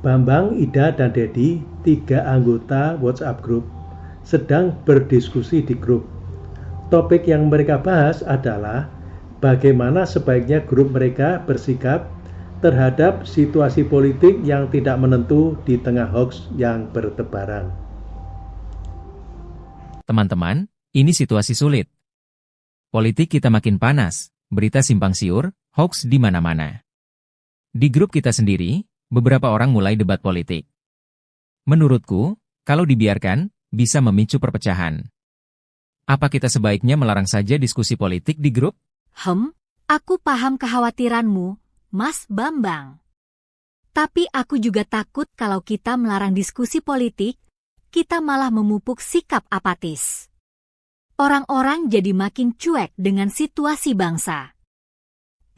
Bambang, Ida, dan Dedi, 3 anggota WhatsApp Group, sedang berdiskusi di grup. Topik yang mereka bahas adalah bagaimana sebaiknya grup mereka bersikap terhadap situasi politik yang tidak menentu di tengah hoax yang bertebaran. Teman-teman, ini situasi sulit. Politik kita makin panas, berita simpang siur, hoax di mana-mana. Di grup kita sendiri, beberapa orang mulai debat politik. Menurutku, kalau dibiarkan, bisa memicu perpecahan. Apa kita sebaiknya melarang saja diskusi politik di grup? Aku paham kekhawatiranmu, Mas Bambang. Tapi aku juga takut kalau kita melarang diskusi politik, kita malah memupuk sikap apatis. Orang-orang jadi makin cuek dengan situasi bangsa.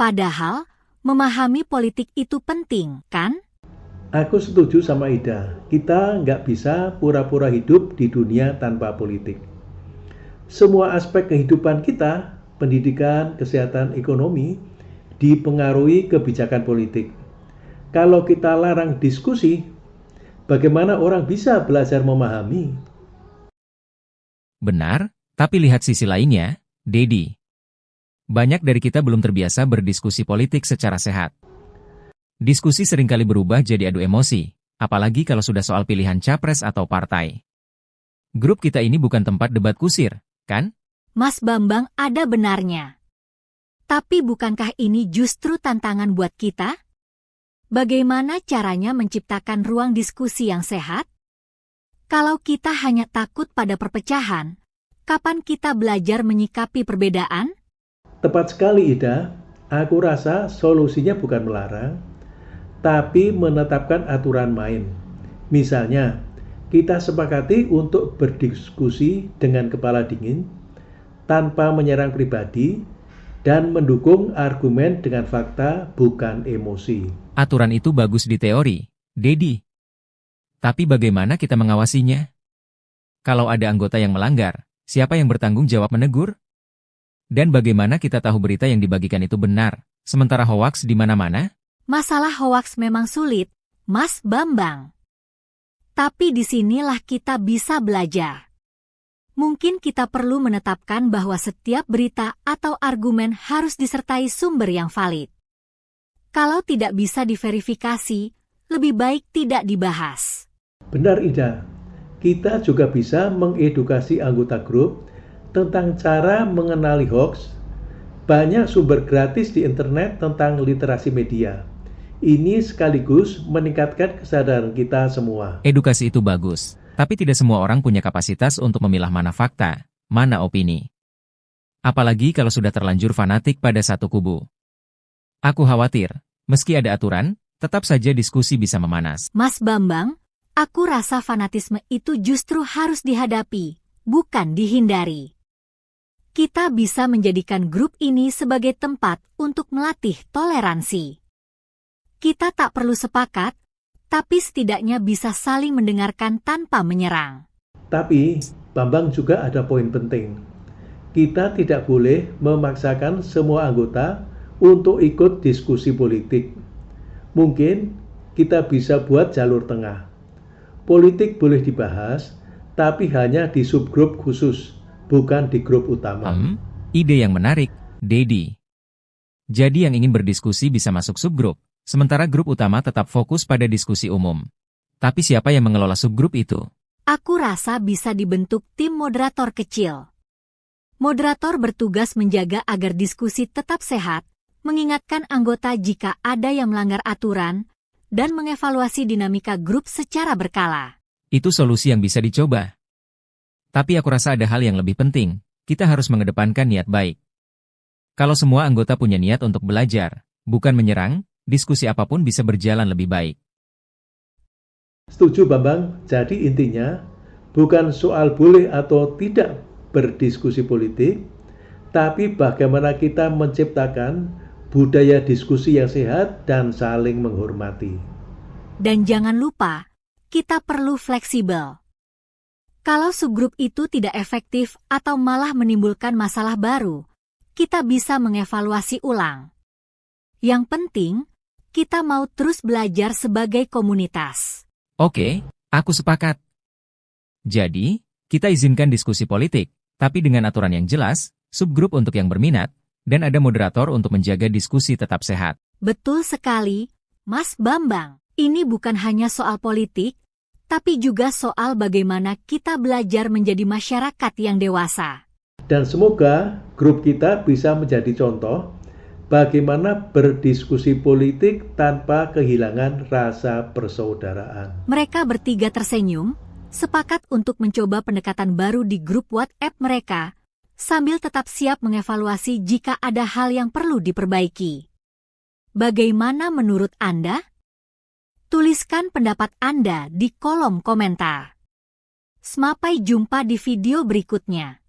Padahal, memahami politik itu penting, kan? Aku setuju sama Ida, kita nggak bisa pura-pura hidup di dunia tanpa politik. Semua aspek kehidupan kita, pendidikan, kesehatan, ekonomi, dipengaruhi kebijakan politik. Kalau kita larang diskusi, bagaimana orang bisa belajar memahami? Benar, tapi lihat sisi lainnya, Dedi. Banyak dari kita belum terbiasa berdiskusi politik secara sehat. Diskusi seringkali berubah jadi adu emosi, apalagi kalau sudah soal pilihan capres atau partai. Grup kita ini bukan tempat debat kusir, kan? Mas Bambang ada benarnya. Tapi bukankah ini justru tantangan buat kita? Bagaimana caranya menciptakan ruang diskusi yang sehat? Kalau kita hanya takut pada perpecahan, kapan kita belajar menyikapi perbedaan? Tepat sekali Ida, aku rasa solusinya bukan melarang, tapi menetapkan aturan main. Misalnya, kita sepakati untuk berdiskusi dengan kepala dingin, tanpa menyerang pribadi, dan mendukung argumen dengan fakta, bukan emosi. Aturan itu bagus di teori, Dedi. Tapi bagaimana kita mengawasinya? Kalau ada anggota yang melanggar, siapa yang bertanggung jawab menegur? Dan bagaimana kita tahu berita yang dibagikan itu benar, sementara hoaks di mana-mana? Masalah hoaks memang sulit, Mas Bambang. Tapi disinilah kita bisa belajar. Mungkin kita perlu menetapkan bahwa setiap berita atau argumen harus disertai sumber yang valid. Kalau tidak bisa diverifikasi, lebih baik tidak dibahas. Benar Ida, kita juga bisa mengedukasi anggota grup tentang cara mengenali hoax. Banyak sumber gratis di internet tentang literasi media. Ini sekaligus meningkatkan kesadaran kita semua. Edukasi itu bagus, tapi tidak semua orang punya kapasitas untuk memilah mana fakta, mana opini. Apalagi kalau sudah terlanjur fanatik pada satu kubu. Aku khawatir, meski ada aturan, tetap saja diskusi bisa memanas. Mas Bambang, aku rasa fanatisme itu justru harus dihadapi, bukan dihindari. Kita bisa menjadikan grup ini sebagai tempat untuk melatih toleransi. Kita tak perlu sepakat, tapi setidaknya bisa saling mendengarkan tanpa menyerang. Tapi, Bambang juga ada poin penting. Kita tidak boleh memaksakan semua anggota untuk ikut diskusi politik. Mungkin kita bisa buat jalur tengah. Politik boleh dibahas, tapi hanya di subgrup khusus, bukan di grup utama. Ide yang menarik, Dedi. Jadi yang ingin berdiskusi bisa masuk subgrup, sementara grup utama tetap fokus pada diskusi umum. Tapi siapa yang mengelola subgrup itu? Aku rasa bisa dibentuk tim moderator kecil. Moderator bertugas menjaga agar diskusi tetap sehat, mengingatkan anggota jika ada yang melanggar aturan, dan mengevaluasi dinamika grup secara berkala. Itu solusi yang bisa dicoba. Tapi aku rasa ada hal yang lebih penting, kita harus mengedepankan niat baik. Kalau semua anggota punya niat untuk belajar, bukan menyerang, diskusi apapun bisa berjalan lebih baik. Setuju Bambang, jadi intinya bukan soal boleh atau tidak berdiskusi politik, tapi bagaimana kita menciptakan budaya diskusi yang sehat dan saling menghormati. Dan jangan lupa, kita perlu fleksibel. Kalau subgrup itu tidak efektif atau malah menimbulkan masalah baru, kita bisa mengevaluasi ulang. Yang penting, Kita mau terus belajar sebagai komunitas. Oke, aku sepakat. Jadi, kita izinkan diskusi politik, tapi dengan aturan yang jelas, subgrup untuk yang berminat, dan ada moderator untuk menjaga diskusi tetap sehat. Betul sekali, Mas Bambang. Ini bukan hanya soal politik, tapi juga soal bagaimana kita belajar menjadi masyarakat yang dewasa. Dan semoga grup kita bisa menjadi contoh bagaimana berdiskusi politik tanpa kehilangan rasa persaudaraan. Mereka bertiga tersenyum, sepakat untuk mencoba pendekatan baru di grup WhatsApp mereka, sambil tetap siap mengevaluasi jika ada hal yang perlu diperbaiki. Bagaimana menurut Anda? Tuliskan pendapat Anda di kolom komentar. Sampai jumpa di video berikutnya.